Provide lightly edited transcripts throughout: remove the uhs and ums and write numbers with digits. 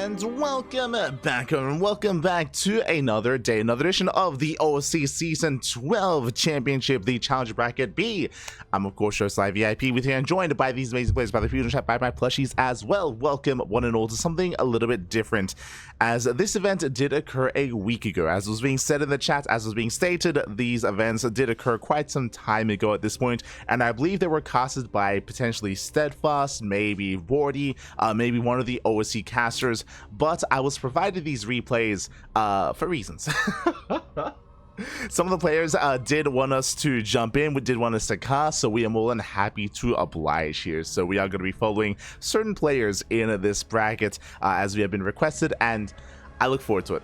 and welcome back to another edition of the OSC Season 12 Championship, the Challenger Bracket B. I'm of course your Live VIP with you and joined by these amazing players, by the Fusion Chat, by my plushies as well. Welcome one and all to something a little bit different, as this event did occur a week ago. As was being said in the chat, as was being stated, these events did occur quite some time ago at this point, and I believe they were casted by potentially Steadfast, maybe Wardy, maybe one of the OSC casters, but I was provided these replays for reasons. Some of the players did want us to jump in, did want us to cast, so we are more than happy to oblige here. So we are going to be following certain players in this bracket as we have been requested, and I look forward to it.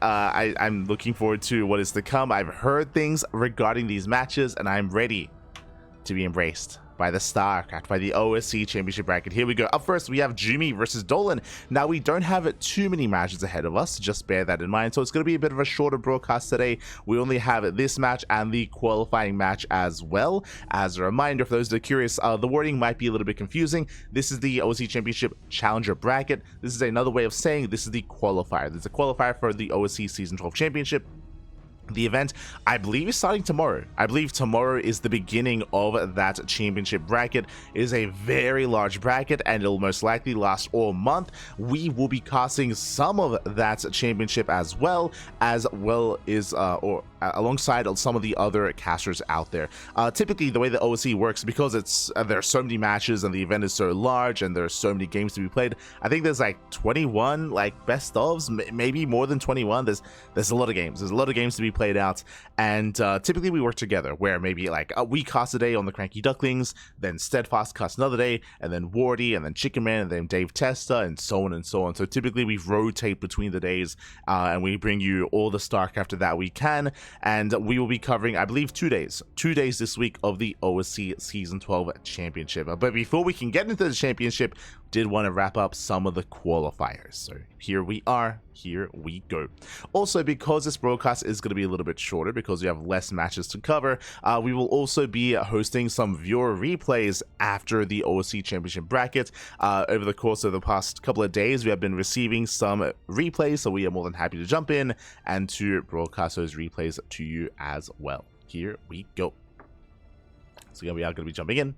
I'm looking forward to what is to come. I've heard things regarding these matches, and I'm ready to be embraced by the StarCraft, by the OSC Championship bracket. Here we go. Up first, we have Jumy versus Dolan. Now, we don't have too many matches ahead of us, just bear that in mind. So it's going to be a bit of a shorter broadcast today. We only have this match and the qualifying match as well. As a reminder, for those that are curious, the wording might be a little bit confusing. This is the OSC Championship Challenger bracket. This is another way of saying this is the qualifier. There's a qualifier for the OSC Season 12 Championship. The event, I believe, is starting tomorrow. I believe tomorrow is the beginning of that championship bracket. It is a very large bracket, and it'll most likely last all month. We will be casting some of that championship as well as alongside some of the other casters out there. Typically, the way the OSC works, because there are so many matches and the event is so large and there's so many games to be played, I think there's like 21 like best ofs, maybe more than 21. There's a lot of games. There's a lot of games to be played out, and typically we work together, where maybe like we cast a day on the CranKy Ducklings, then Steadfast casts another day, and then Wardy, and then Chicken Man, and then Dave Testa, and so on and so on. So typically we rotate between the days, and we bring you all the StarCraft that we can, and we will be covering, I believe, 2 days this week of the OSC Season 12 Championship. But before we can get into the championship, did want to wrap up some of the qualifiers. So here we are, here we go. Also, because this broadcast is going to be a little bit shorter, because we have less matches to cover, we will also be hosting some viewer replays after the OSC Championship bracket. Over the course of the past couple of days, we have been receiving some replays, so we are more than happy to jump in and to broadcast those replays to you as well. Here we go. So yeah, we are going to be jumping in.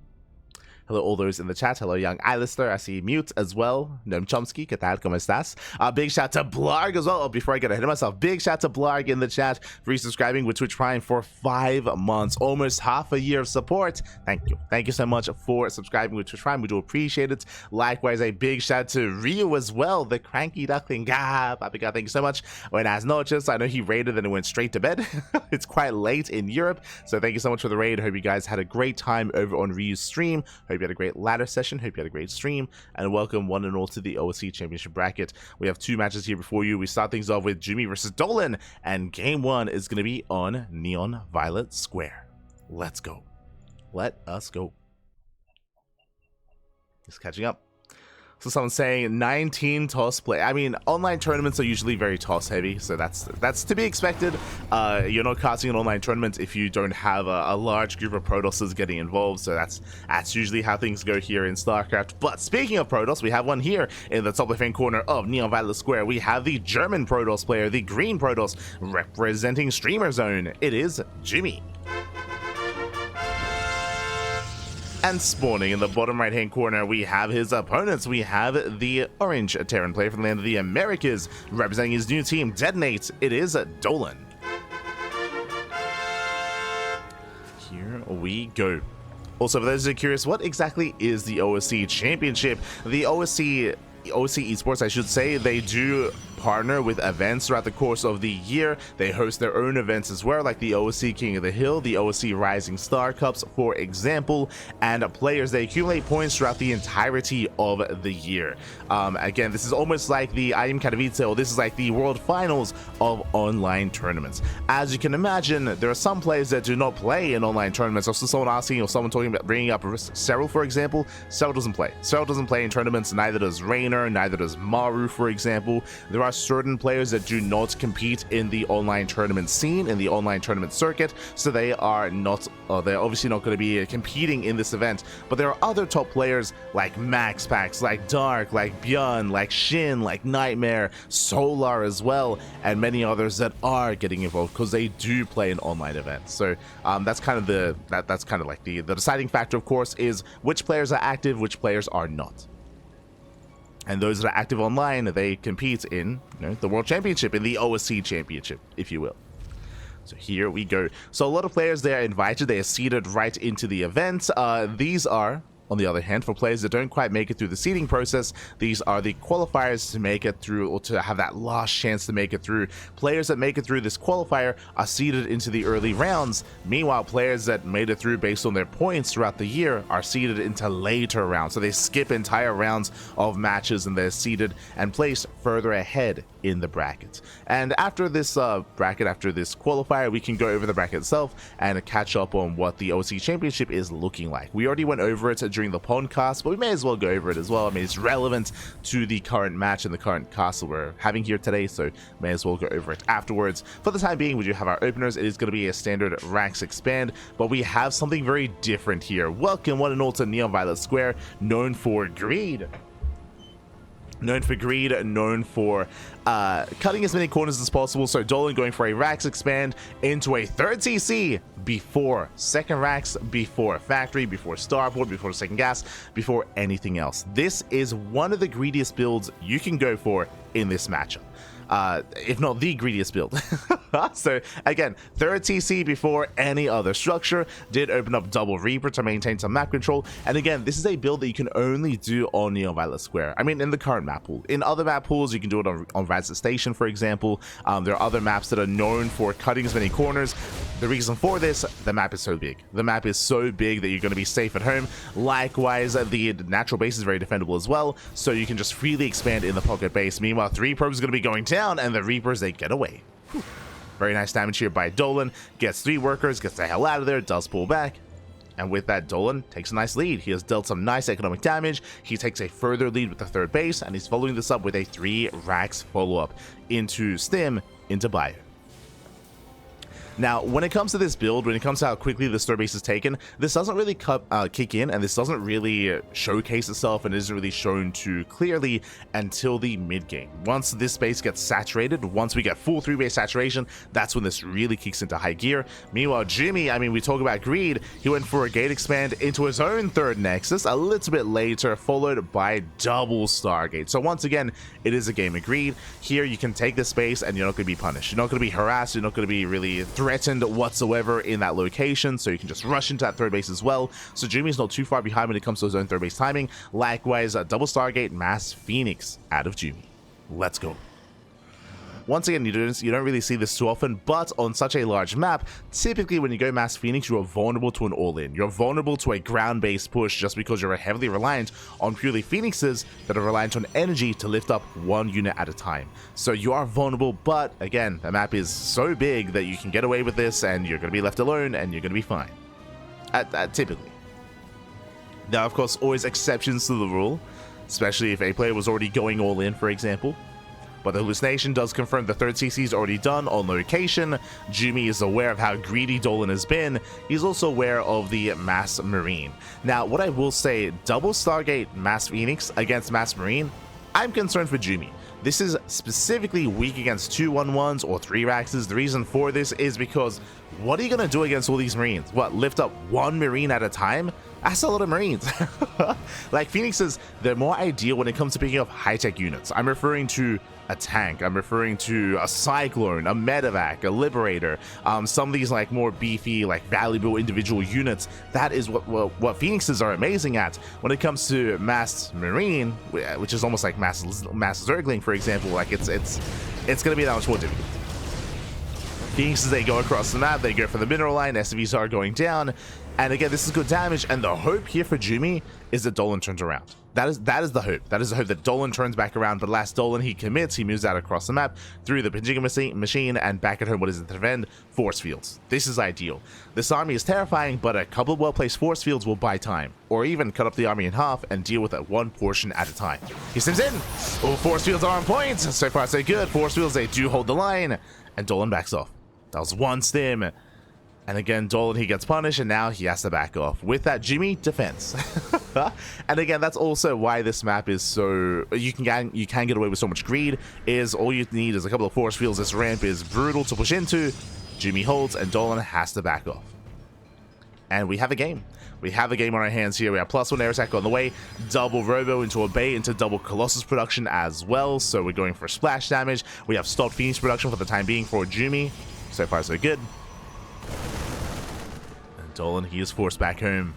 Hello, all those in the chat. Hello, young Alistair. I see Mute as well. Noam Chomsky, ¿qué tal? ¿Cómo estás? Big shout to Blarg as well. Oh, before I get ahead of myself, big shout to Blarg in the chat for resubscribing with Twitch Prime for 5 months, almost half a year of support. Thank you. Thank you so much for subscribing with Twitch Prime. We do appreciate it. Likewise, a big shout to Rio as well, the CranKy Duckling. Papi God, thank you so much. Buenas noches. I know he raided and it went straight to bed. It's quite late in Europe, so thank you so much for the raid. Hope you guys had a great time over on Ryu's stream. Hope you had a great ladder session. Hope you had a great stream, and welcome one and all to the OSC Championship bracket. We have 2 matches here before you. We start things off with Jumy versus Dolan, and game 1 is going to be on Neon Violet Square. Let's go. Let us go. Just catching up. So someone's saying 19 toss play. I mean, online tournaments are usually very toss heavy, so that's to be expected. You're not casting an online tournament if you don't have a large group of Protosses getting involved, so that's usually how things go here in StarCraft. But speaking of Protoss, we have one here in the top left-hand corner of Neon Violet Square. We have the German Protoss player, the green Protoss, representing Streamer Zone. It is Jumy. And spawning in the bottom right-hand corner, we have his opponents. We have the orange Terran player from the land of the Americas, representing his new team, Detonate. It is Dolan. Here we go. Also, for those who are curious, what exactly is the OSC Championship? The OSC Esports, I should say, they do partner with events throughout the course of the year. They host their own events as well, like the OSC King of the Hill, the OSC Rising Star Cups, for example, and players, they accumulate points throughout the entirety of the year. Again, this is almost like the IM Katowice, or this is like the World Finals of online tournaments. As you can imagine, there are some players that do not play in online tournaments. Also, someone asking, or someone talking about bringing up Cyril, for example. Cyril doesn't play. Cyril doesn't play in tournaments, neither does Raynor, neither does Maru, for example. There are are certain players that do not compete in the online tournament scene, in the online tournament circuit, so they are not, they're obviously not going to be competing in this event. But there are other top players like MaxPax, like Dark, like Björn, like Shin, like Nightmare, Solar as well, and many others that are getting involved because they do play in online events. So that's kind of the deciding factor, of course, is which players are active, which players are not. And those that are active online, they compete in, the World Championship, in the OSC Championship, if you will. So here we go. So a lot of players, they are invited, they are seeded right into the event. These are, on the other hand, for players that don't quite make it through the seeding process, these are the qualifiers to make it through, or to have that last chance to make it through. Players that make it through this qualifier are seeded into the early rounds. Meanwhile, players that made it through based on their points throughout the year are seeded into later rounds. So they skip entire rounds of matches and they're seeded and placed further ahead in the bracket. And after this bracket, after this qualifier, we can go over the bracket itself and catch up on what the OSC Championship is looking like. We already went over it during the podcast, but we may as well go over it as well. I mean, it's relevant to the current match and the current cast that we're having here today, so may as well go over it afterwards. For the time being, we do have our openers. It is going to be a standard Rax expand, but we have something very different here. Welcome one and all to Neon Violet Square, known for greed. Known for cutting as many corners as possible. So Dolan going for a Rax expand into a third CC before second Rax, before factory, before starport, before second gas, before anything else. This is one of the greediest builds you can go for in this matchup. If not the greediest build. So again, third TC before any other structure, did open up double Reaper to maintain some map control. And again, this is a build that you can only do on Neon Violet Square. I mean, in the current map pool. In other map pools, you can do it on Radza Station, for example. There are other maps that are known for cutting as many corners. The reason for this, the map is so big. The map is so big that you're going to be safe at home. Likewise, the natural base is very defendable as well, so you can just freely expand in the pocket base. Meanwhile, 3 probes is going to be going down, and the Reapers, they get away. Whew. Very nice damage here by Dolan. Gets 3 workers, gets the hell out of there, does pull back. And with that, Dolan takes a nice lead. He has dealt some nice economic damage. He takes a further lead with the third base, and he's following this up with a 3 Rax follow-up into Stim, into Bio. Now, when it comes to this build, when it comes to how quickly the third base is taken, this doesn't really kick in, and this doesn't really showcase itself, and isn't really shown too clearly until the mid game. Once this base gets saturated, once we get full 3-base saturation, that's when this really kicks into high gear. Meanwhile, Jumy, I mean, we talk about greed. He went for a gate expand into his own third Nexus a little bit later, followed by double Stargate. So once again, it is a game of greed. Here, you can take this base, and you're not going to be punished. You're not going to be harassed. You're not going to be really threatened whatsoever in that location, so you can just rush into that third base as well. So Jumy's not too far behind when it comes to his own third base timing. Likewise, double Stargate, Mass Phoenix out of Jumy. Let's go. Once again, you don't really see this too often, but on such a large map, typically when you go Mass Phoenix, you are vulnerable to an all-in. You're vulnerable to a ground-based push just because you're heavily reliant on purely Phoenixes that are reliant on energy to lift up 1 unit at a time. So you are vulnerable, but again, the map is so big that you can get away with this and you're going to be left alone and you're going to be fine. Typically. There are, of course, always exceptions to the rule, especially if a player was already going all-in, for example. But the hallucination does confirm the third CC is already done on location. Jumy is aware of how greedy Dolan has been. He's also aware of the Mass Marine. Now, what I will say, double Stargate Mass Phoenix against Mass Marine, I'm concerned for Jumy. This is specifically weak against 2-1-1s or 3 Raxes. The reason for this is because what are you going to do against all these Marines? What, lift up 1 Marine at a time? That's a lot of Marines. Like, Phoenixes, they're more ideal when it comes to picking up high-tech units. I'm referring to a tank, I'm referring to a Cyclone, a Medevac, a Liberator, some of these like more beefy, like valuable individual units. That is what Phoenixes are amazing at. When it comes to Mass Marine, which is almost like Mass Zergling, for example, like it's gonna be that much more difficult. Phoenixes, they go across the map, they go for the mineral line, SVs are going down, And again, this is good damage, and the hope here for Jumy is that Dolan turns around. That is the hope. That is the hope that Dolan turns back around, but last Dolan, he commits, he moves out across the map, through the Pinjiga machine, and back at home, what is it to defend? Force fields. This is ideal. This army is terrifying, but a couple of well-placed force fields will buy time, or even cut up the army in half and deal with it one portion at a time. He sims in! Oh, force fields are on point! So far, so good. Force fields, they do hold the line, and Dolan backs off. That was one stim. And again, Dolan, he gets punished, and now he has to back off. With that, Jumy, defense. And again, that's also why this map is so... You can get away with so much greed, is all you need is a couple of force fields. This ramp is brutal to push into. Jumy holds, and Dolan has to back off. And we have a game. We have a game on our hands here. We have +1 air attack on the way, double Robo into a bait, into double Colossus production as well. So we're going for splash damage. We have stopped Phoenix production for the time being for Jumy. So far, so good. Dolan, he is forced back home.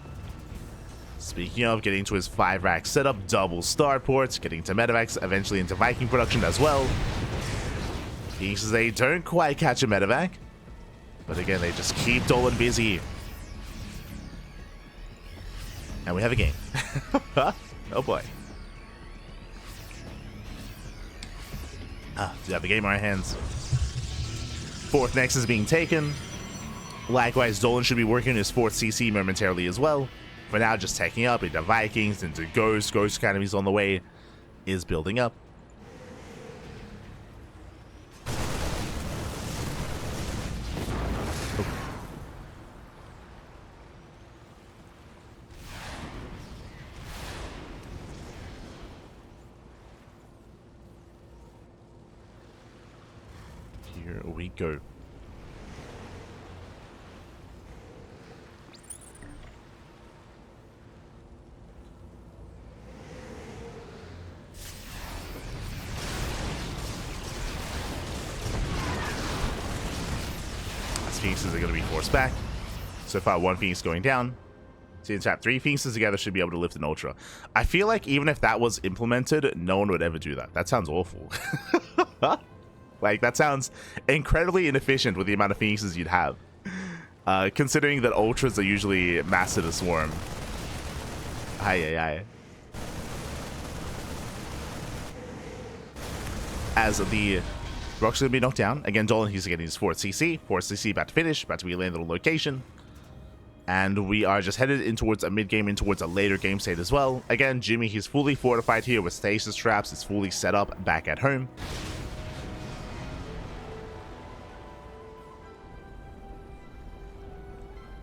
Speaking of getting to his 5-rack setup, double starports, getting to medevacs, eventually into Viking production as well. Phoenixes, they don't quite catch a medevac, but again, they just keep Dolan busy. And we have a game. Oh boy. We have a game on our hands. 4th Nexus being taken. Likewise, Dolan should be working on his 4th CC momentarily as well. For now, just taking up into Vikings, into Ghost Academies on the way, is building up. Here we go. Phoenixes are going to be forced back. So far, 1 Phoenix going down. So in tap 3 Phoenixes together should be able to lift an Ultra. I feel like even if that was implemented, no one would ever do that. That sounds awful. Like, that sounds incredibly inefficient with the amount of Phoenixes you'd have. Considering that Ultras are usually massive to swarm. Aye. As the Rock's going to be knocked down. Again, Dolan, he's getting his 4th CC. 4th CC about to finish, about to be landed on location. And we are just headed in towards a mid-game, in towards a later game state as well. Again, Jumy, he's fully fortified here with stasis traps. It's fully set up back at home.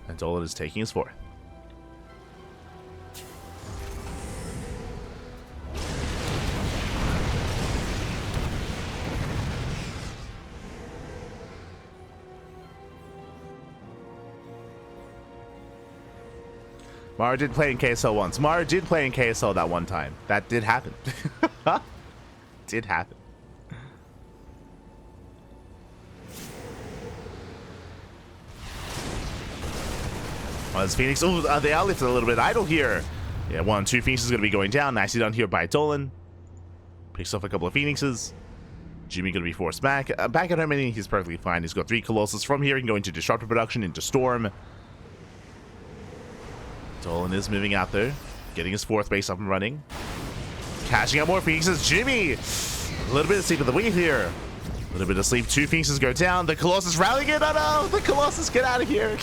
And Dolan is taking his 4th. Mara did play in KSL once. Mara did play in KSL that one time. That did happen. Did happen. Well, this Phoenix. Oh, they are lifted a little bit idle here. Yeah, 1, 2 Phoenixes going to be going down. Nicely done here by Dolan. Picks off a couple of Phoenixes. Jumy going to be forced back. Back at home, and he's perfectly fine. He's got 3 Colossus from here. He can go into Disruptor production, into Storm. Dolan is moving out there, getting his 4th base up and running. Catching up more Phoenixes. Jumy! A little bit of sleep of the week here. A little bit of sleep. 2 Phoenixes go down. The Colossus rallying in. Oh no! The Colossus, get out of here!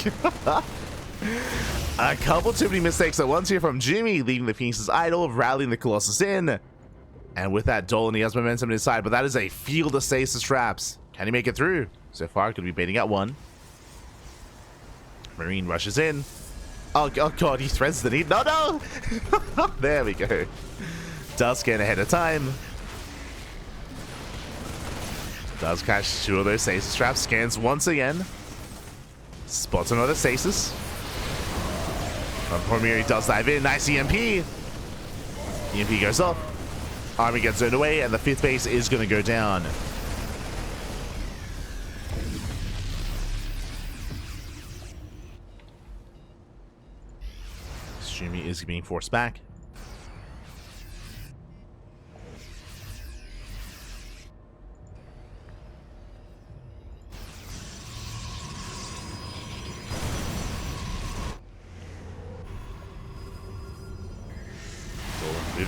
A couple too many mistakes at once here from Jumy, leaving the Phoenixes idle, rallying the Colossus in. And with that, Dolan, he has momentum on his side, but that is a field of stasis traps. Can he make it through? So far, could be baiting at 1. Marine rushes in. Oh god, he threads the need. No! There we go. Does scan ahead of time. Does catch 2 of those stasis traps. Scans once again. Spots another stasis. Premier does dive in. Nice EMP. EMP goes off. Army gets zoned away, and the 5th base is going to go down. Jumy is being forced back.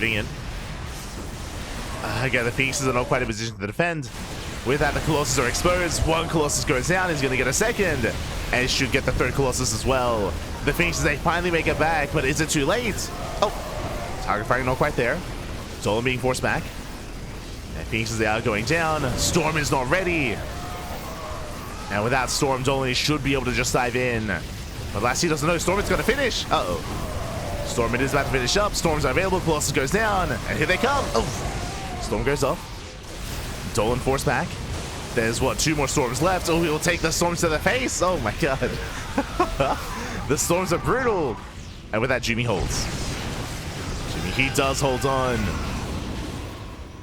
moving in. Again, the Phoenixes are not quite in position to defend. With that, the Colossus are exposed. One Colossus goes down. He's going to get a second. And should get the third Colossus as well. The Phoenixes, they finally make it back, but is it too late? Oh, target firing not quite there. Dolan being forced back. And Phoenixes, they are going down. Storm is not ready. And without Storm, Dolan should be able to just dive in. But last he doesn't know Storm is going to finish. Uh-oh. Storm it is about to finish up. Storm's unavailable. Colossus goes down. And here they come. Oh, Storm goes off. Dolan forced back. There's, what, 2 more Storms left. Oh, he will take the Storms to the face. Oh, my God. The Storms are brutal. And with that, Jumy holds. Jumy, he does hold on.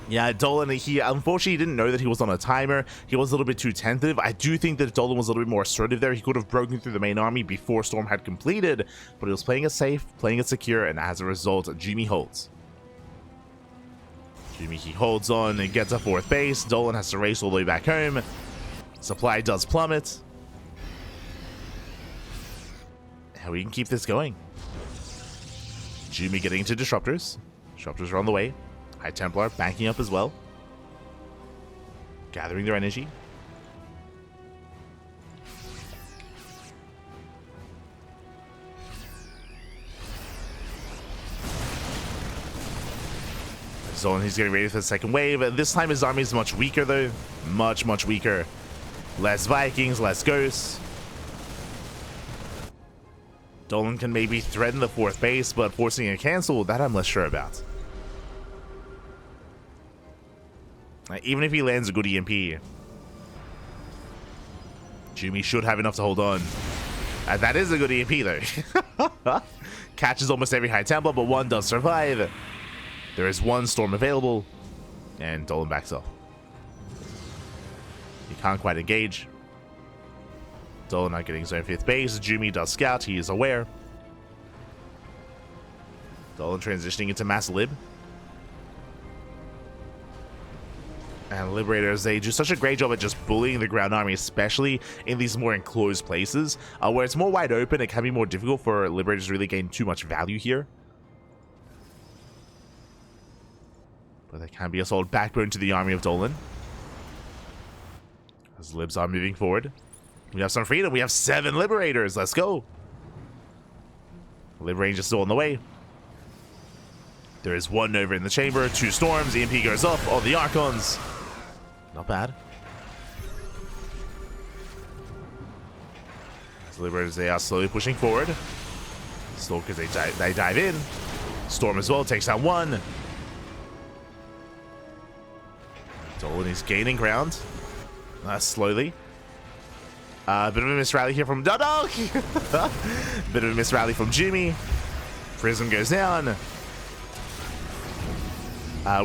Yeah, Dolan, he unfortunately didn't know that he was on a timer. He was a little bit too tentative. I do think that Dolan was a little bit more assertive there. He could have broken through the main army before Storm had completed. But he was playing it safe, playing it secure, and as a result, Jumy holds. Jumy, he holds on and gets a 4th base. Dolan has to race all the way back home. Supply does plummet. And we can keep this going. Jumy getting into Disruptors. Disruptors are on the way. High Templar backing up as well. Gathering their energy. Dolan, he's getting ready for the second wave. This time his army is much weaker though. Much, much weaker. Less Vikings, less Ghosts. Dolan can maybe threaten the 4th base, but forcing a cancel, that I'm less sure about. Even if he lands a good EMP, Jumy should have enough to hold on. That is a good EMP though. Catches almost every High Templar, but one does survive. There is 1 Storm available, and Dolan backs off. He can't quite engage. Dolan not getting his own 5th base. Jumy does scout, he is aware. Dolan transitioning into mass lib. And Liberators, they do such a great job at just bullying the ground army, especially in these more enclosed places, where it's more wide open. It can be more difficult for Liberators to really gain too much value here. But they can be a solid backbone to the army of Dolan. As Libs are moving forward. We have some freedom. We have 7 Liberators. Let's go. Lib range is still on the way. There is 1 Nova in the chamber. 2 Storms. EMP goes off. All the Archons. Not bad. As Liberators, they are slowly pushing forward. Stalkers, they dive in. Storm as well. Takes out 1. Dolan is gaining ground. Slowly. Bit of a miss rally here from Bit of a miss rally from Jumy. Prism goes down.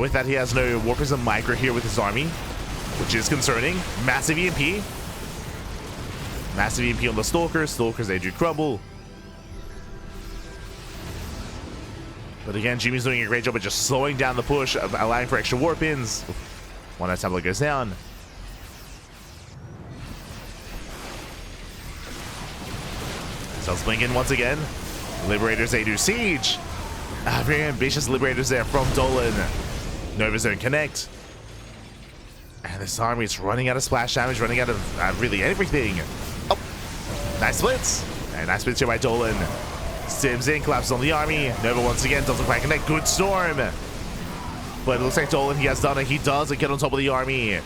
With that, he has no War Prism Micro here with his army, which is concerning. Massive EMP. Massive EMP on the Stalkers. Stalkers, they do crumble. But again, Jumy's doing a great job of just slowing down the push, allowing for extra warp ins. 1 High Templar goes down. Cells blink in once again. Liberators, they do siege. Very ambitious Liberators there from Dolan. Novas don't connect. And this army is running out of splash damage, running out of really everything. Oh, nice splits. And nice splits here by Dolan. Sims in, collapses on the army. Nova once again doesn't quite connect. Good Storm. But it looks like Dolan, he has done it. He does get on top of the army.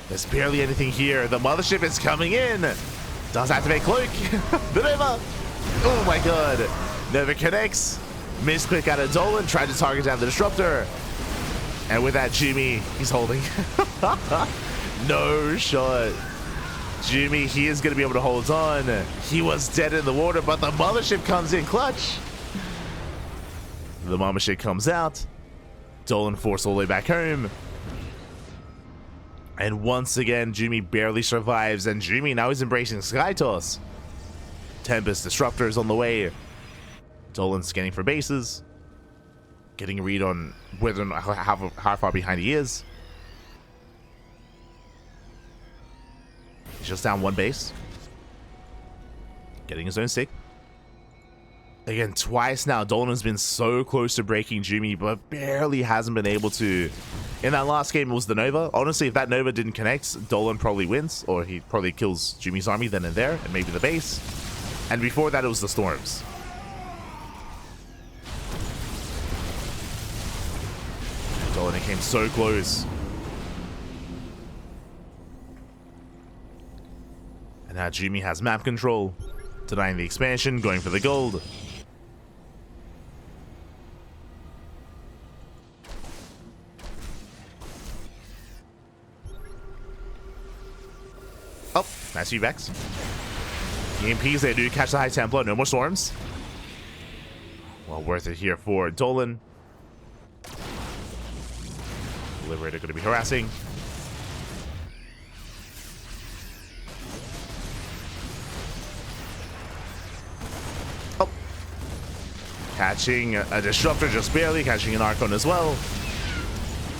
There's barely anything here. The Mothership is coming in. Does activate Cloak. The Nova. Oh my god. Nova connects. Misclick out of Dolan. Tried to target down the Disruptor. And with that, Jumy, he's holding. No shot. Jumy, he is going to be able to hold on. He was dead in the water, but the Mothership comes in clutch. The Mothership comes out. Dolan forced all the way back home. And once again, Jumy barely survives. And Jumy now is embracing Sky Toss. Tempest Disruptors on the way. Dolan scanning for bases. Getting a read on whether or not how far behind he is. He's just down 1 base. Getting his own stick. Again, twice now, Dolan has been so close to breaking Jumy, but barely hasn't been able to. In that last game, it was the Nova. Honestly, if that Nova didn't connect, Dolan probably wins, or he probably kills Jumy's army then and there, and maybe the base. And before that, it was the Storms. Dolan came so close. And now Jumy has map control, denying the expansion, going for the gold. Oh, nice feedbacks. EMPs, they do catch the High Templar. No more Storms. Well, worth it here for Dolan. Liberator going to be harassing. Oh. Catching a Disruptor just barely. Catching an Archon as well.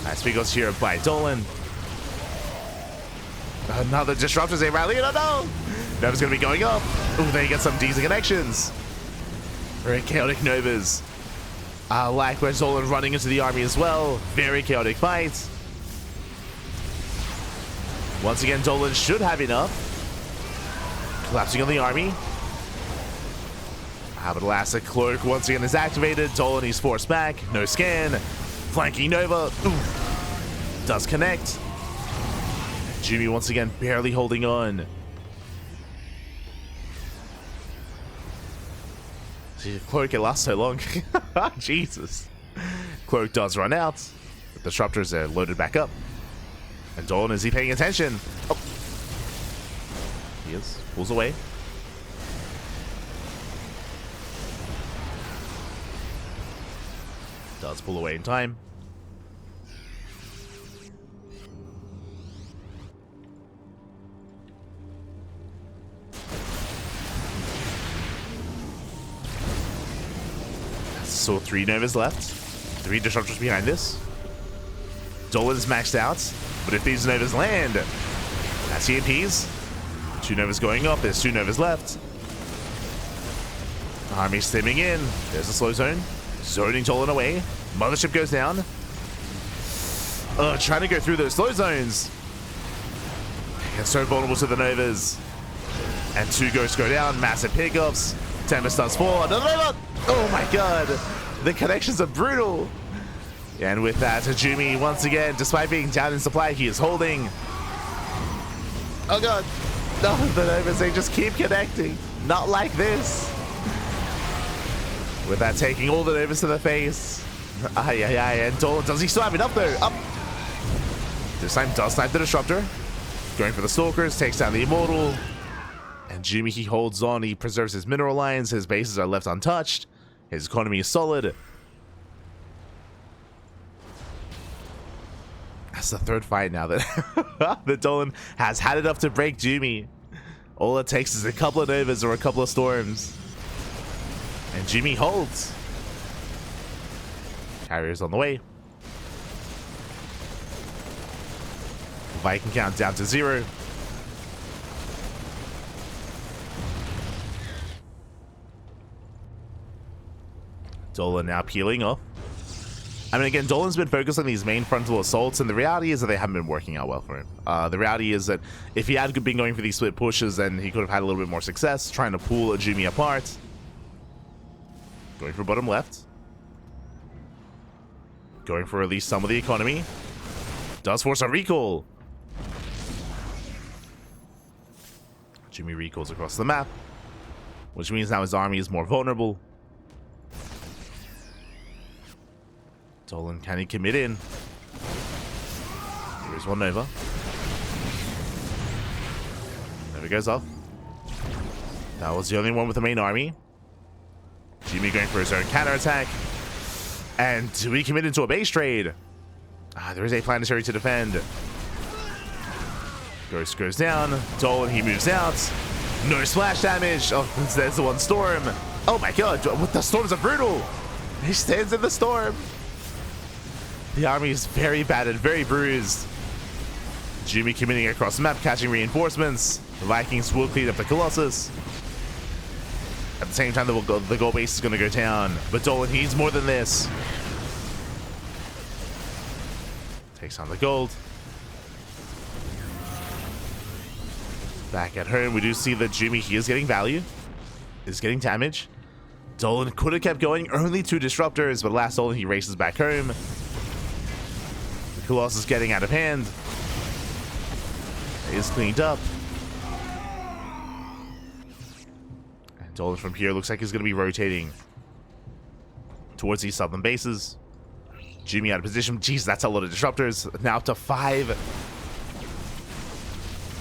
Nice Vigos here by Dolan. Another Disruptors, they rally. Oh no! Nova's going to be going up. Ooh, they get some decent connections. Very chaotic Novas. Like where Dolan running into the army as well. Very chaotic fight. Once again, Dolan should have enough. Collapsing on the army. But alas, a cloak once again is activated. Dolan, he's forced back. No scan. Flanking Nova. Ooh. Does connect. Jumy once again barely holding on. See, Cloak, it lasts so long. Jesus. Cloak does run out. The Disruptors are loaded back up. And Dolan, is he paying attention? Oh. He is. Pulls away. Does pull away in time. So 3 Novas left. 3 Disruptors behind this. Dolan's maxed out. But if these Novas land, that's EMPs. 2 Novas going up. There's 2 Novas left. Army stimming in. There's a slow zone. Zoning Dolan away. Mothership goes down. Trying to go through those slow zones. And so vulnerable to the Novas. And 2 Ghosts go down. Massive pickups. Tempest does fall. Another Nova. Oh my god. The connections are brutal. And with that, Jumy, once again, despite being down in supply, he is holding. Oh god. No, the Novas, they just keep connecting. Not like this. With that, taking all the Novas to the face. And Dolan, does he still have enough though? Up. This time does snipe the Disruptor. Going for the Stalkers, takes down the Immortal. And Jumy, he holds on, he preserves his mineral lines, his bases are left untouched. His economy is solid. That's the 3rd fight now that that Dolan has had enough to break Jumy. All it takes is a couple of Novas or a couple of Storms. And Jumy holds. Carrier's on the way. Viking count down to 0. Dolan now peeling off. I mean, again, Dolan's been focused on these main frontal assaults, and the reality is that they haven't been working out well for him. The reality is that if he had been going for these split pushes, then he could have had a little bit more success trying to pull a Jumy apart. Going for bottom left. Going for at least some of the economy. Does force a recall. Jumy recalls across the map, which means now his army is more vulnerable. Dolan, can he commit in? There is one Nova. Nova goes off. That was the only one with the main army. Jumy going for his own counterattack. And do we commit into a base trade? There is a planetary to defend. Ghost goes down. Dolan, he moves out. No splash damage. Oh, there's the one Storm. Oh my god, the Storms are brutal. He stands in the Storm. The army is very battered, very bruised. Jumy committing across the map, catching reinforcements. The Vikings will clean up the Colossus. At the same time, the gold base is going to go down. But Dolan, he needs more than this. Takes on the gold. Back at home, we do see that Jumy, he is getting value. Is getting damage. Dolan could have kept going. Only 2 disruptors, but last Dolan, he races back home. The Colossus is getting out of hand. It is cleaned up. And Dolan from here looks like he's going to be rotating towards these southern bases. Jumy out of position. Jeez, that's a lot of disruptors. Now up to 5.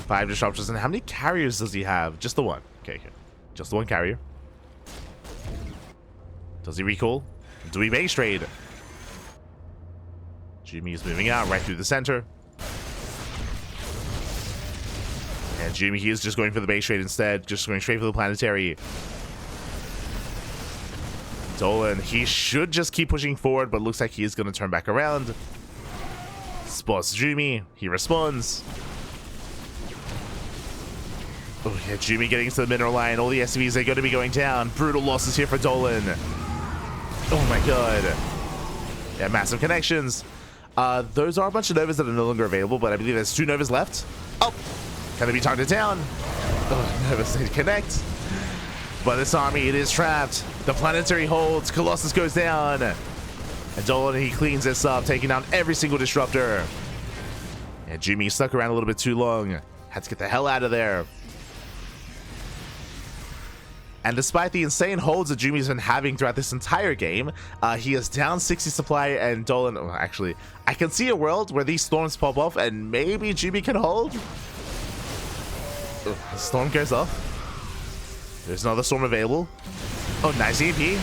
5 disruptors. And how many carriers does he have? Just the one. Okay. Just the one carrier. Does he recall? Do we base trade? Jumy is moving out right through the center. And Jumy, he is just going for the base trade instead. Just going straight for the planetary. Dolan, he should just keep pushing forward, but looks like he is going to turn back around. Spots Jumy. He responds. Oh, yeah, Jumy getting into the mineral line. All the SCVs are going to be going down. Brutal losses here for Dolan. Oh my god. Yeah, massive connections. Those are a bunch of Novas that are no longer available, but I believe there's 2 Novas left. Oh, can they be targeted down? Oh, Novas need to connect. But this army, it is trapped. The planetary holds. Colossus goes down. And Dolan, he cleans this up, taking down every single disruptor. And Jumy stuck around a little bit too long. Had to get the hell out of there. And despite the insane holds that Jumy's been having throughout this entire game, he is down 60 supply, and Dolan... Oh, actually, I can see a world where these storms pop off, and maybe Jumy can hold. Ugh, the storm goes off. There's another storm available. Oh, nice EMP.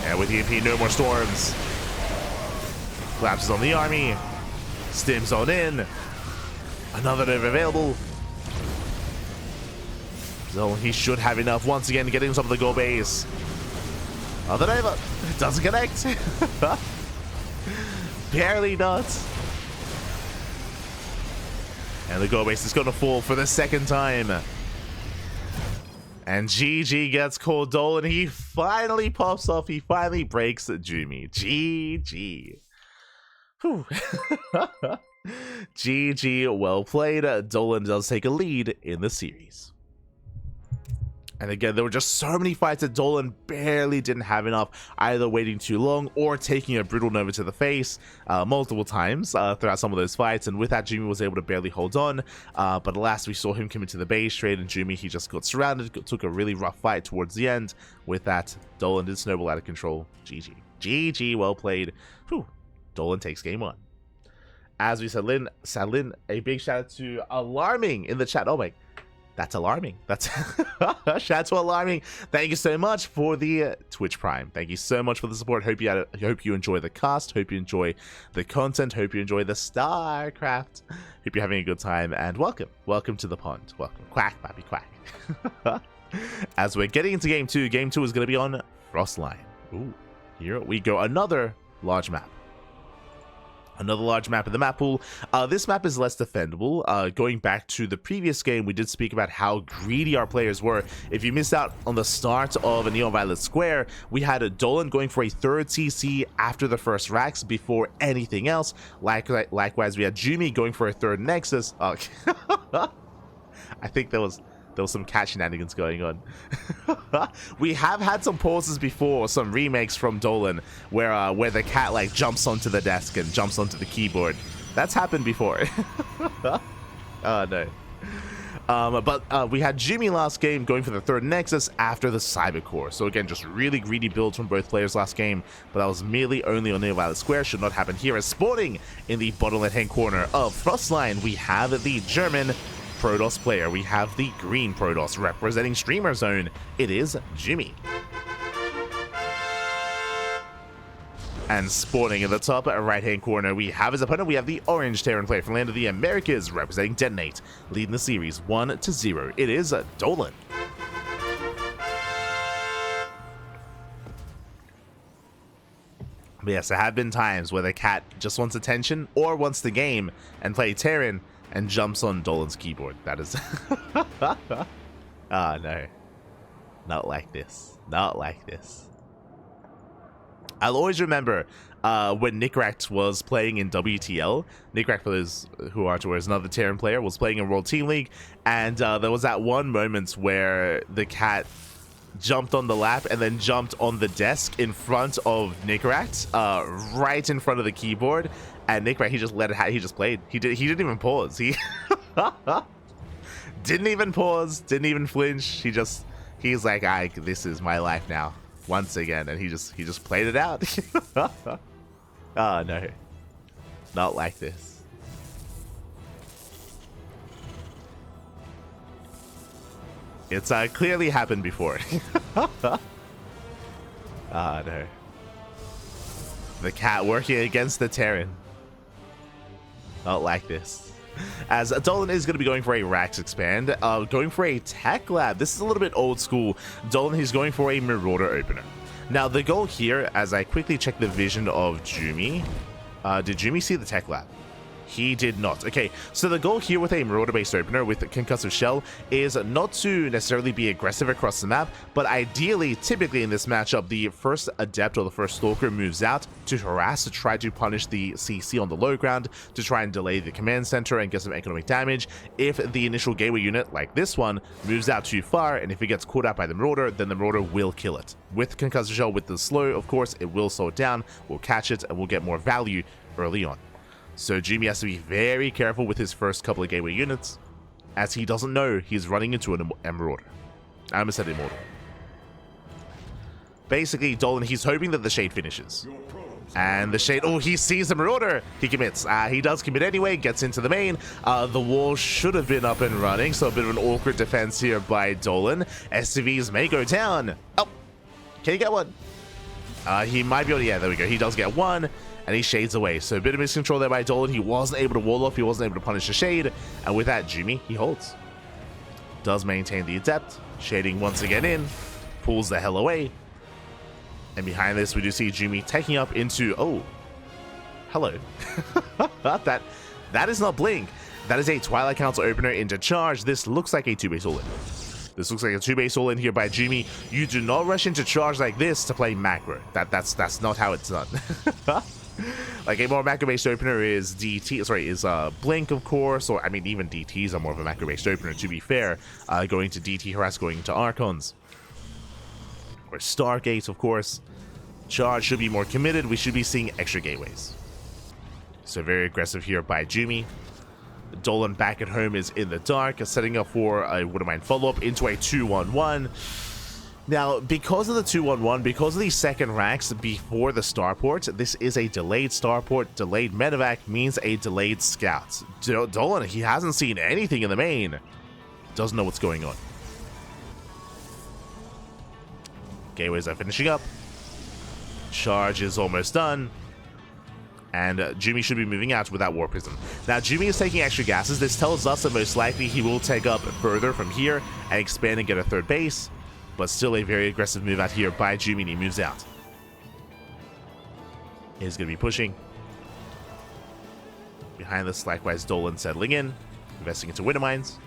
And with EMP, no more storms. Collapses on the army. Stims on in. Another Nova available. So he should have enough once again to get himself the goal base. Other Nova. It doesn't connect. Barely not. And the goal base is going to fall for the 2nd time. And GG gets called. Dolan, he finally pops off. He finally breaks Jumy. GG. Whew. GG, well played. Dolan does take a lead in the series. And again, there were just so many fights that Dolan barely didn't have enough, either waiting too long or taking a brutal Nova to the face multiple times throughout some of those fights. And with that, Jumy was able to barely hold on. But alas, we saw him come into the base trade, and Jumy, he just got surrounded, took a really rough fight towards the end. With that, Dolan did snowball out of control. GG. GG, well played. Whew. Dolan takes game 1. As we said, Lynn, a big shout out to Alarming in the chat. Oh my, that's alarming. That's shout out to Alarming. Thank you so much for the Twitch Prime. Thank you so much for the support. Hope you enjoy the cast. Hope you enjoy the content. Hope you enjoy the StarCraft. Hope you're having a good time, and welcome to the pond. Welcome, quack, baby, quack. As we're getting into game 2, game 2 is going to be on Frostline. Ooh, here we go. Another large map. Another large map in the map pool. This map is less defendable. Going back to the previous game, we did speak about how greedy our players were. If you missed out on the start of a Neon Violet Square, we had a Dolan going for a 3rd CC after the first racks before anything else. Likewise, we had Jumy going for a 3rd Nexus. I think there was some cat shenanigans going on. We have had some pauses before, some remakes from Dolan, where the cat like jumps onto the desk and jumps onto the keyboard. That's happened before. Oh no. But we had Jumy last game going for the 3rd Nexus after the Cyber Core. So again, just really greedy builds from both players last game, but that was merely only on Neon Violet Square. Should not happen here. As spawning in the bottom left-hand corner of Frostline, we have the German Protoss player. We have the green Protoss representing Streamer Zone. It is Jumy. And spawning in the top right hand corner, we have his opponent. We have the orange Terran player from Land of the Americas representing Detonate, leading the series 1-0. It is Dolan. But yes, there have been times where the cat just wants attention or wants the game and play Terran and jumps on Dolan's keyboard. That is... Ah, no. Not like this. Not like this. I'll always remember when Nickrat was playing in WTL. Nickrat, for those who aren't aware, is another Terran player, was playing in World Team League, and there was that one moment where the cat jumped on the lap and then jumped on the desk in front of Nickrat, right in front of the keyboard, and Nickrat, he just let it he just played. He didn't even pause. He didn't even pause, didn't even flinch. He's like, this is my life now, once again, and he just played it out. Oh no, not like this. It's clearly happened before. Ah no, the cat working against the Terran. Not like this. As Dolan is going to be going for a Rax expand, going for a Tech Lab. This is a little bit old school. Dolan, he's going for a Marauder opener. Now, the goal here, as I quickly check the vision of Jumy, did Jumy see the Tech Lab? He did not. Okay, so the goal here with a Marauder-based opener with a Concussive Shell is not to necessarily be aggressive across the map, but ideally, typically in this matchup, the first Adept or the first Stalker moves out to harass, to try to punish the CC on the low ground, to try and delay the command center and get some economic damage. If the initial gateway unit, like this one, moves out too far, and if it gets caught out by the Marauder, then the Marauder will kill it. With Concussive Shell, with the slow, of course, it will slow it down, we'll catch it, and we'll get more value early on. So Jumy has to be very careful with his first couple of gateway units, as he doesn't know he's running into an Marauder. I almost said Immortal. Basically, Dolan, he's hoping that the Shade finishes. And the Shade, oh, he sees the Marauder! He commits. He does commit anyway, gets into the main. The wall should have been up and running, so a bit of an awkward defense here by Dolan. SCVs may go down. Oh, can he get one? He might be able to, yeah, there we go. He does get one. And he shades away. So a bit of miscontrol there by Dolan. He wasn't able to wall off. He wasn't able to punish the shade. And with that, Jumy, he holds. Does maintain the Adept. Shading once again in. Pulls the hell away. And behind this, we do see Jumy taking up into... Oh. Hello. that is not Blink. That is a Twilight Council opener into charge. This looks like a 2-base all-in. This looks like a 2-base all-in here by Jumy. You do not rush into charge like this to play macro. That's not how it's done. Like a more macro-based opener is DT, sorry, is Blink, of course, or I mean even DTs are more of a macro-based opener, to be fair. Going to DT harass, going to Archons. Or Stargate, of course. Charge should be more committed. We should be seeing extra gateways. So very aggressive here by Jumy. Dolan back at home is in the dark, setting up for a Wouldn't follow-up into a 2-1-1. Now, because of the 2-1-1, because of the second racks before the starport, this is a delayed starport. Delayed medevac means a delayed scout. Dolan, he hasn't seen anything in the main. Doesn't know what's going on. Gateways are finishing up. Charge is almost done. And Jumy should be moving out with that War Prism. Now, Jumy is taking extra gases. This tells us that most likely he will take up further from here and expand and get a third base. But still a very aggressive move out here by Jumy, and he moves out. He's going to be pushing. Behind this, likewise, Dolan settling in, investing into Winter Mines.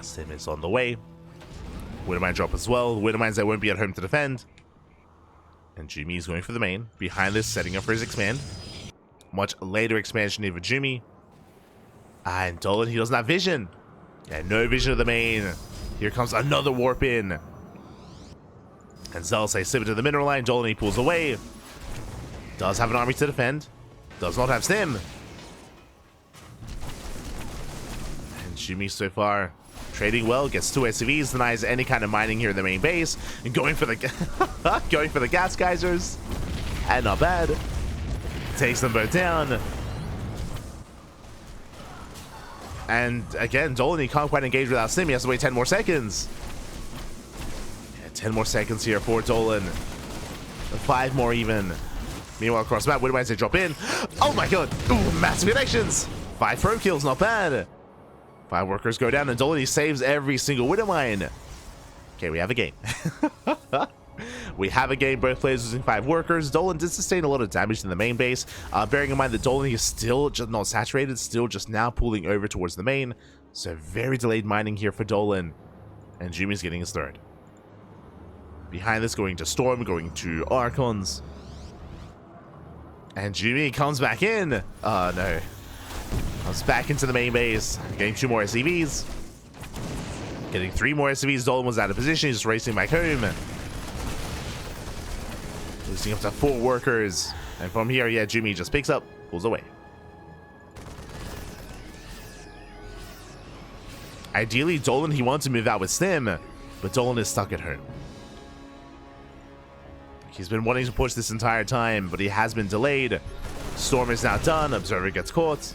Sim is on the way. Winter Mine drop as well. Winter Mines that won't be at home to defend. And Jumy is going for the main. Behind this, setting up for his expand. Much later expansion here for Jumy. And Dolan, he doesn't have vision. Yeah, no vision of the main. Here comes another warp in. And Zell says sip it to the mineral line. Dolan, he pulls away. Does have an army to defend. Does not have Stim. And Jumy so far trading well. Gets 2 SCVs. Denies any kind of mining here in the main base. And going for the going for the gas geysers. And not bad. Takes them both down. And again, Dolan, he can't quite engage without Stim. He has to wait 10 more seconds. Yeah, 10 more seconds here for Dolan. 5 more even. Meanwhile, across the map, Winter Mines, they drop in. Oh my god! Ooh, massive connections! 5 pro kills, not bad. 5 workers go down, and Dolan, he saves every single Winter Mine. Okay, we have a game. We have a game, both players using 5 workers. Dolan did sustain a lot of damage in the main base. Bearing in mind that Dolan is still just not saturated, still just now pulling over towards the main. So very delayed mining here for Dolan. And Jumy's getting his third. Behind this, going to Storm, going to Archons. And Jumy comes back in. Oh, no. Comes back into the main base. Getting 2 more SCVs. Getting 3 more SCVs. Dolan was out of position. He's just racing back home. Losing up to 4 workers. And from here, yeah, Jumy just picks up, pulls away. Ideally, Dolan, he wants to move out with Stim, but Dolan is stuck at home. He's been wanting to push this entire time, but he has been delayed. Storm is now done. Observer gets caught.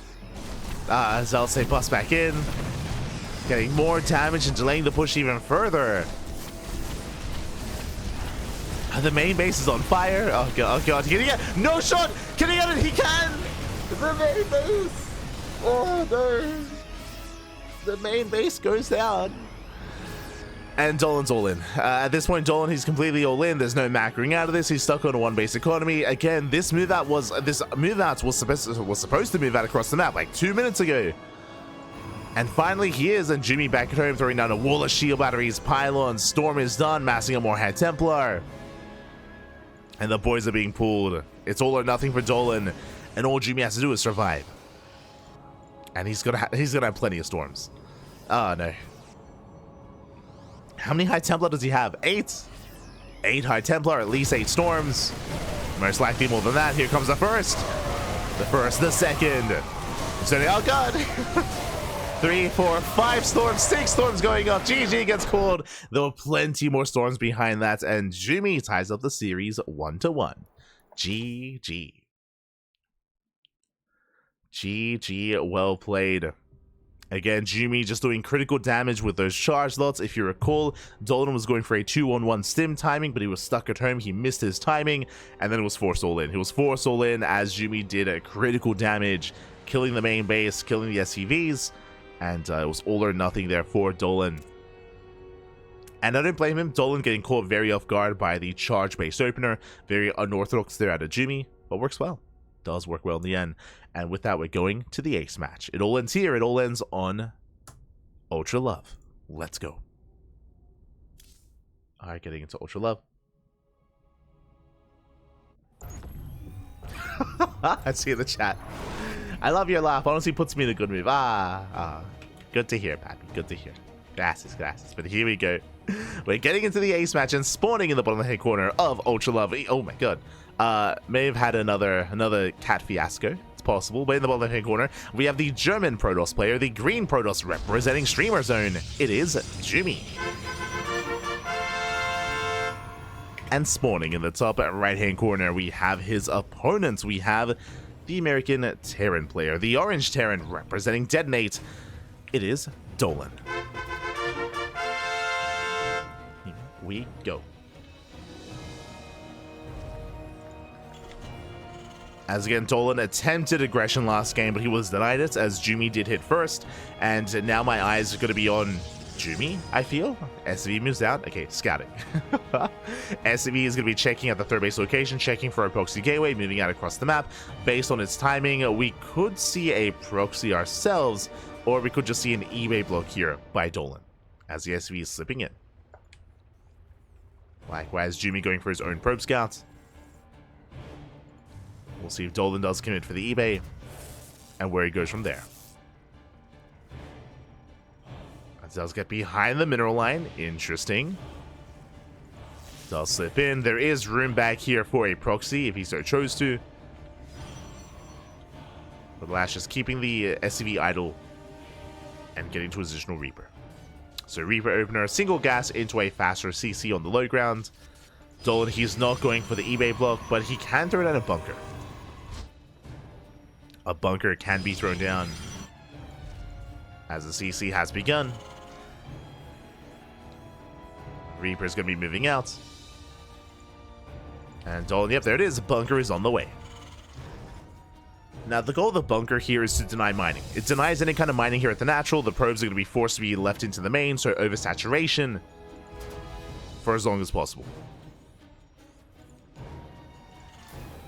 Zelsay busts back in. Getting more damage and delaying the push even further. The main base is on fire. Oh god, oh god. Can he get no shot? Can he get it? He can! The main base! Oh no. The main base goes down. And Dolan's all in. At this point, Dolan, he's completely all in. There's no macroing out of this. He's stuck on a 1 base economy. Again, this move out was supposed to move out across the map like 2 minutes ago. And finally he is, and Jumy back at home throwing down a wall of shield batteries, pylons. Storm is done, massing a more High Templar. And the boys are being pulled. It's all or nothing for Dolan, and all Jumy has to do is survive. And he's gonna have plenty of storms. Oh no. How many High Templar does he have? 8? 8 High Templar, at least 8 storms. Most likely more than that. Here comes the first. The first, the second. Oh god. 3, 4, 5 storms, 6 storms going up. GG gets called. There were plenty more storms behind that, and Jumy ties up the series 1-1. GG. GG, well played. Again, Jumy just doing critical damage with those charge lots. If you recall, Dolan was going for a 2-on-1 stim timing, but he was stuck at home. He missed his timing, and then was forced all in. He was forced all in as Jumy did a critical damage, killing the main base, killing the SCVs, and it was all or nothing there for Dolan. And I don't blame him. Dolan getting caught very off guard by the charge-based opener. Very unorthodox there out of Jumy, but works well. Does work well in the end. And with that, we're going to the ace match. It all ends here. It all ends on Ultra Love. Let's go. All right, getting into Ultra Love. I see in the chat. I love your laugh. Honestly, puts me in a good mood. Good to hear, Pappy. Good to hear. Gracias, gracias. But here we go. We're getting into the ace match and spawning in the bottom right corner of Ultra Love. Oh my god. May have had another cat fiasco. It's possible, but in the bottom left-hand corner, we have the German Protoss player, the green Protoss representing Streamer Zone. It is Jumy. And spawning in the top right-hand corner, we have his opponents. We have the American Terran player, the orange Terran representing Detonate. It is Dolan. Here we go. As again, Dolan attempted aggression last game, but he was denied it as Jumy did hit first. And now my eyes are going to be on Jumy, I feel. SCV moves out. Okay, scouting. SCV is going to be checking at the 3rd base location, checking for a proxy gateway, moving out across the map. Based on its timing, we could see a proxy ourselves, or we could just see an eBay block here by Dolan as the SCV is slipping in. Likewise, Jumy going for his own probe scout. We'll see if Dolan does commit for the eBay and where he goes from there. That does get behind the mineral line. Interesting. Does slip in. There is room back here for a proxy if he so chose to. But Lash is keeping the SCV idle and getting to his additional Reaper. So Reaper opener, single gas into a faster CC on the low ground. Dolan, he's not going for the eBay block, but he can throw down a bunker. A bunker can be thrown down as the CC has begun. Reaper's going to be moving out. And Dolan, yep, there it is. Bunker is on the way. Now, the goal of the bunker here is to deny mining. It denies any kind of mining here at the natural. The probes are going to be forced to be left into the main, so oversaturation for as long as possible.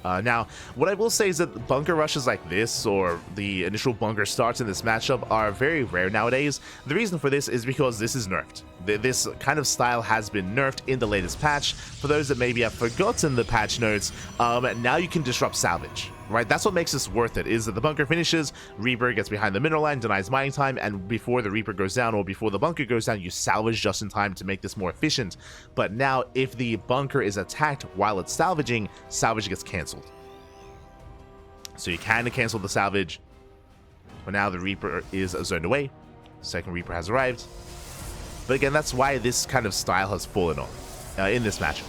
Now, what I will say is that bunker rushes like this, or the initial bunker starts in this matchup, are very rare nowadays. The reason for this is because this is nerfed. This kind of style has been nerfed in the latest patch. For those that maybe have forgotten the patch notes, now you can disrupt salvage, right? That's what makes this worth it, is that the bunker finishes, Reaper gets behind the mineral line, denies mining time, and before the Reaper goes down or before the bunker goes down, you salvage just in time to make this more efficient. But now, if the bunker is attacked while it's salvaging, salvage gets cancelled. So you can cancel the salvage, but now the Reaper is zoned away. Second Reaper has arrived. But again, that's why this kind of style has fallen off in this matchup.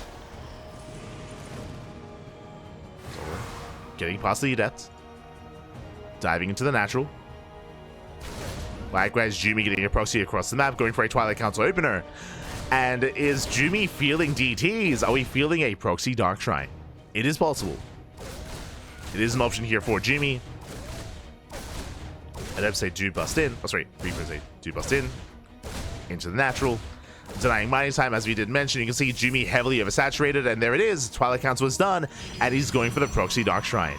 Getting past the Adept, diving into the natural. Likewise, Jumy getting a proxy across the map, going for a Twilight Council opener. And is Jumy feeling DTs? Are we feeling a proxy Dark Shrine? It is possible. It is an option here for Jumy. Adepts say do bust in. Oh, sorry, Reapers say do bust in. Into the natural. Denying mining time, as we did mention. You can see Jumy heavily oversaturated, and there it is. Twilight Council is done, and he's going for the proxy Dark Shrine.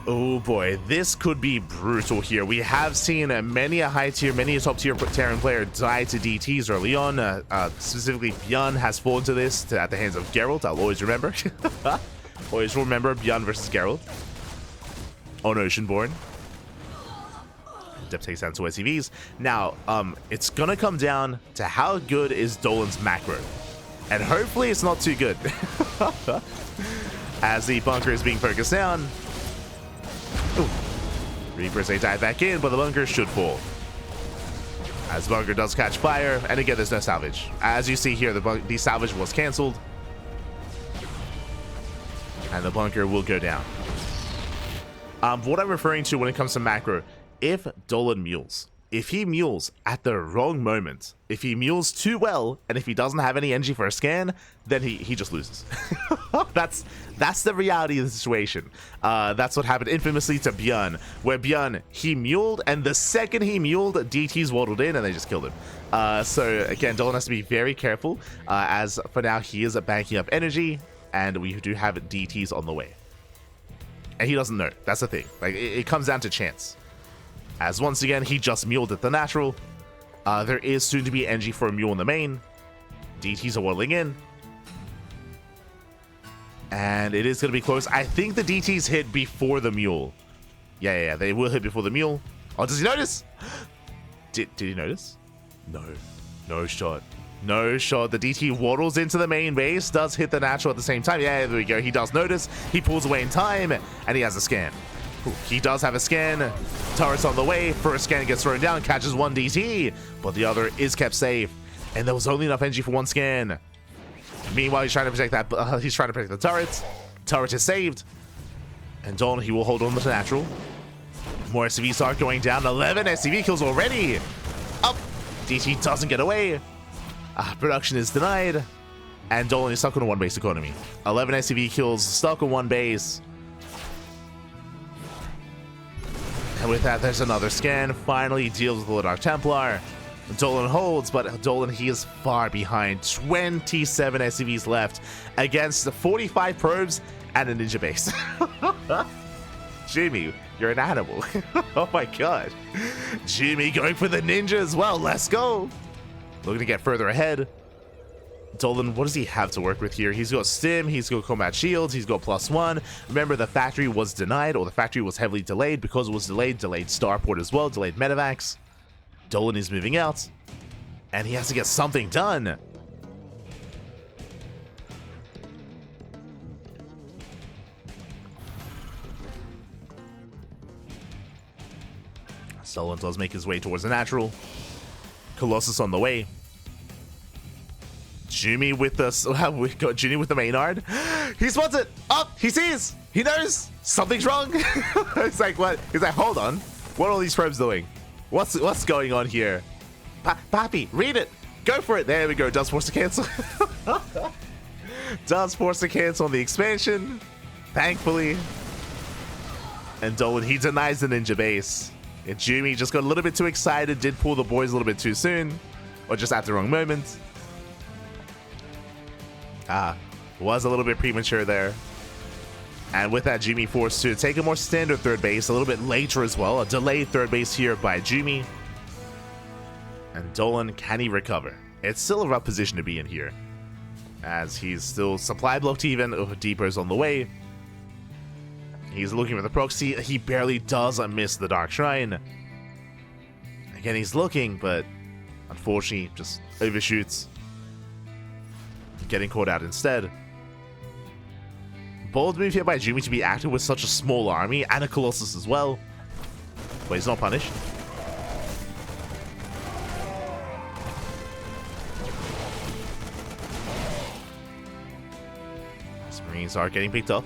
Oh boy, this could be brutal here. We have seen many a high tier, many a top tier Terran player die to DTs early on. Specifically, Bjorn has fallen to this at the hands of Geralt. I'll always remember. Always remember Bjorn versus Geralt on Oceanborn. Dep takes down 2 SCVs. Now, it's gonna come down to how good is Dolan's macro. And hopefully it's not too good. As the bunker is being focused down. Ooh. Reapers, they dive back in, but the bunker should fall. As the bunker does catch fire, and again, there's no salvage. As you see here, the salvage was cancelled. And the bunker will go down. What I'm referring to when it comes to macro, if Dolan mules, if he mules at the wrong moment, if he mules too well, and if he doesn't have any energy for a scan, then he just loses. That's the reality of the situation. That's what happened infamously to Bjorn, where Bjorn, he muled, and the second he muled, DTs waddled in and they just killed him. So again, Dolan has to be very careful, as for now he is banking up energy, and we do have DTs on the way. And he doesn't know. That's the thing. Like, it comes down to chance. As once again, he just muled at the natural. There is soon to be energy for a mule in the main. DTs are waddling in. And it is going to be close. I think the DTs hit before the mule. Yeah, they will hit before the mule. Oh, does he notice? Did he notice? No shot. No shot. The DT waddles into the main base, does hit the natural at the same time. Yeah, there we go. He does notice. He pulls away in time, and he has a scan. Ooh, he does have a scan. Turret's on the way. First scan gets thrown down, catches one DT, but the other is kept safe. And there was only enough energy for one scan. Meanwhile, he's trying to protect that. He's trying to protect the turret. Turret is saved. And Dolan, he will hold on to the natural. More SCVs start going down. 11 SCV kills already. Up. DT doesn't get away. Production is denied. And Dolan is stuck on a one-base economy. 11 SCV kills, stuck on one base. And with that, there's another scan. Finally deals with the Dark Templar. Dolan holds, but Dolan, he is far behind. 27 SCVs left against the 45 probes and a ninja base. Jumy, you're an animal. Oh my god. Jumy going for the ninja as well. Let's go. Looking to get further ahead. Dolan, what does he have to work with here? He's got stim, he's got combat shields, he's got +1. Remember, the factory was denied, or the factory was heavily delayed. Because it was delayed starport as well, delayed medevacs. Dolan is moving out, and he has to get something done. Dolan does make his way towards the natural. Colossus on the way. Jumy with the we got Jumy with the Maynard. He spots it. Up, he sees. He knows something's wrong. It's like, what? He's like, hold on. What are all these probes doing? What's going on here? Pappy, read it. Go for it. There we go. Does force to cancel. Does force to cancel on the expansion. Thankfully. And Dolan, he denies the ninja base. And Jumy just got a little bit too excited. Did pull the boys a little bit too soon. Or just at the wrong moment. Was a little bit premature there. And with that, Jumy forced to take a more standard third base, a little bit later as well. A delayed third base here by Jumy. And Dolan, can he recover? It's still a rough position to be in here, as he's still supply blocked even. Oh, Deeper's on the way. He's looking for the proxy. He barely does miss the Dark Shrine. Again, he's looking, but unfortunately just overshoots, getting caught out instead. Bold move here by Jumy to be active with such a small army, and a Colossus as well. But he's not punished. These Marines are getting picked up.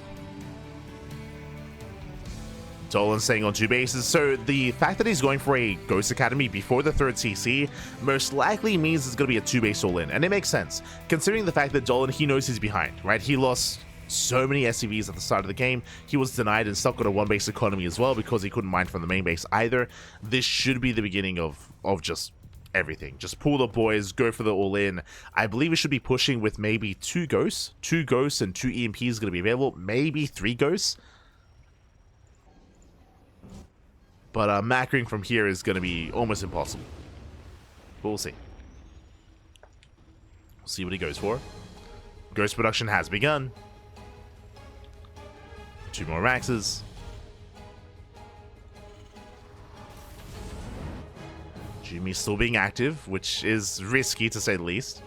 Dolan staying on 2 bases, so the fact that he's going for a Ghost Academy before the 3rd CC most likely means it's going to be a 2-base all-in, and it makes sense, considering the fact that Dolan, he knows he's behind, right? He lost so many SCVs at the start of the game. He was denied and stuck on a 1-base economy as well because he couldn't mine from the main base either. This should be the beginning of just everything. Just pull the boys, go for the all-in. I believe we should be pushing with maybe 2 Ghosts. 2 Ghosts and 2 EMPs going to be available, maybe 3 Ghosts. But macroing from here is going to be almost impossible. But we'll see. We'll see what he goes for. Ghost production has begun. 2 more Maxes. Jumy's still being active, which is risky to say the least.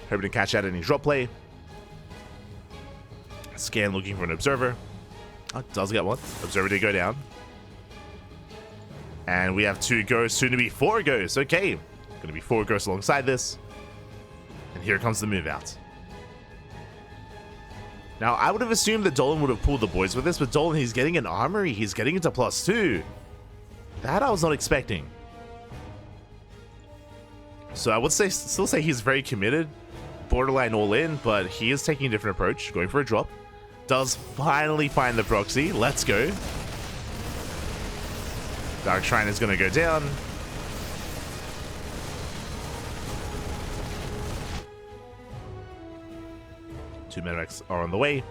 Hoping to catch out any drop play. Scan looking for an Observer. Oh, does get one. Observer did go down. And we have 2 Ghosts, soon to be 4 Ghosts. Okay. Going to be 4 Ghosts alongside this. And here comes the move out. Now, I would have assumed that Dolan would have pulled the boys with this, but Dolan, he's getting an armory. He's getting into +2. That I was not expecting. So I would still say he's very committed. Borderline all in, but he is taking a different approach. Going for a drop. Does finally find the proxy. Let's go. Dark Shrine is going to go down. Two medics are on the way.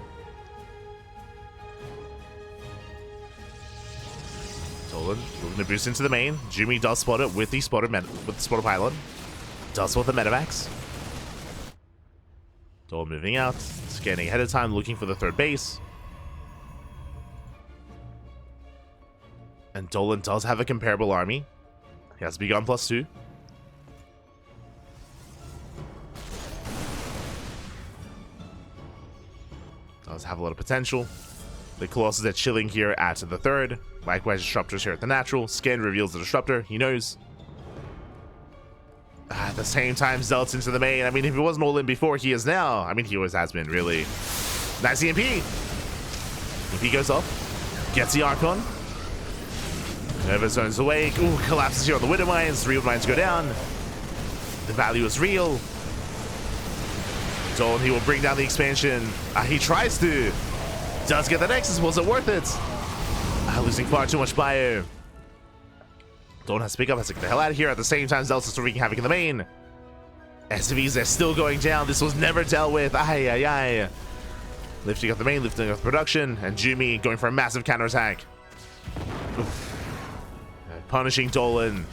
Dolan looking to boost into the main. Jumy does spot it with the spotter pylon. Does spot the medevacs. Dolan moving out, scanning ahead of time, looking for the 3rd base. And Dolan does have a comparable army. He has begun +2. Does have a lot of potential. The Colossus are chilling here at the 3rd. Likewise, Disruptors here at the natural. Scan reveals the Disruptor. He knows. At the same time, Zealots into the main. I mean, if he wasn't all in before, he is now. I mean, he always has been, really. Nice EMP. EMP goes off. Gets the Archon. Nova zones away. Ooh, collapses here on the Widow Mines. 3 Widow Mines go down. The value is real. Dolan, he will bring down the expansion. He tries to. Does get the Nexus. Was it worth it? Losing far too much bio. Dolan has to pick up, has to get the hell out of here. At the same time, Zealots is still wreaking havoc in the main. SCVs are still going down. This was never dealt with. Lifting up the main, lifting up the production, and Jumy going for a massive counterattack. Punishing Dolan,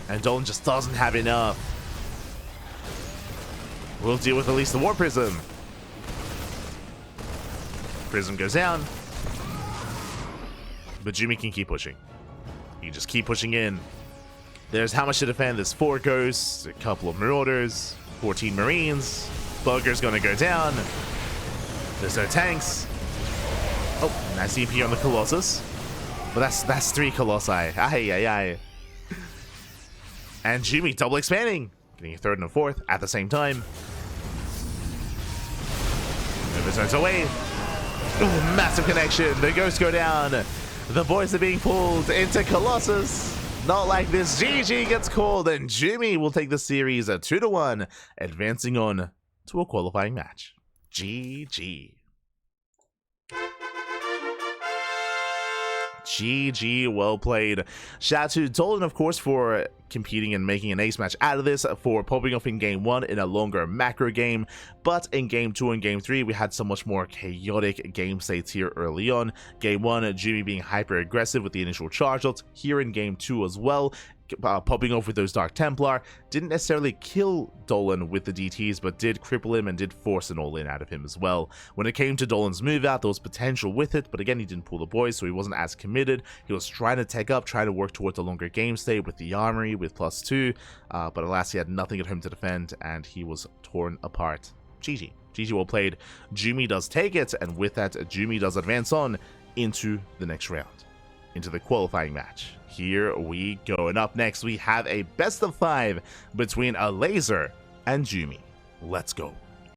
and Dolan just doesn't have enough. We'll deal with at least the War Prism. Prism goes down, but Jumy can keep pushing. You just keep pushing in. There's how much to defend. There's 4 Ghosts, a couple of Marauders, 14 Marines. Bugger's gonna go down. There's no tanks. Oh, nice EMP on the Colossus. But that's 3 Colossi. And Jumy double expanding. Getting a 3rd and a 4th at the same time. Never turns away. Ooh, massive connection. The Ghosts go down. The boys are being pulled into Colossus. Not like this. GG gets called, and Jumy will take the series at 2-1, advancing on to a qualifying match. GG. GG, well played. Shout out to Dolan, of course, for competing and making an ace match out of this, for popping off in game 1 in a longer macro game. But in game 2 and game 3, we had so much more chaotic game states here early on. Game 1, Jumy being hyper aggressive with the initial charge outs. Here in game 2 as well, popping off with those Dark Templar. Didn't necessarily kill Dolan with the DTs, but did cripple him and did force an all-in out of him as well. When it came to Dolan's move out, there was potential with it, but again, he didn't pull the boys, so he wasn't as committed. He was trying to tech up, trying to work towards a longer game state with the armory, with +2, but alas, he had nothing at home to defend, and he was torn apart. GG. GG, well played. Jumy does take it, and with that, Jumy does advance on into the next round, into the qualifying match. Here we go, and up next we have a best of 5 between a Laser and Jumy. Let's go.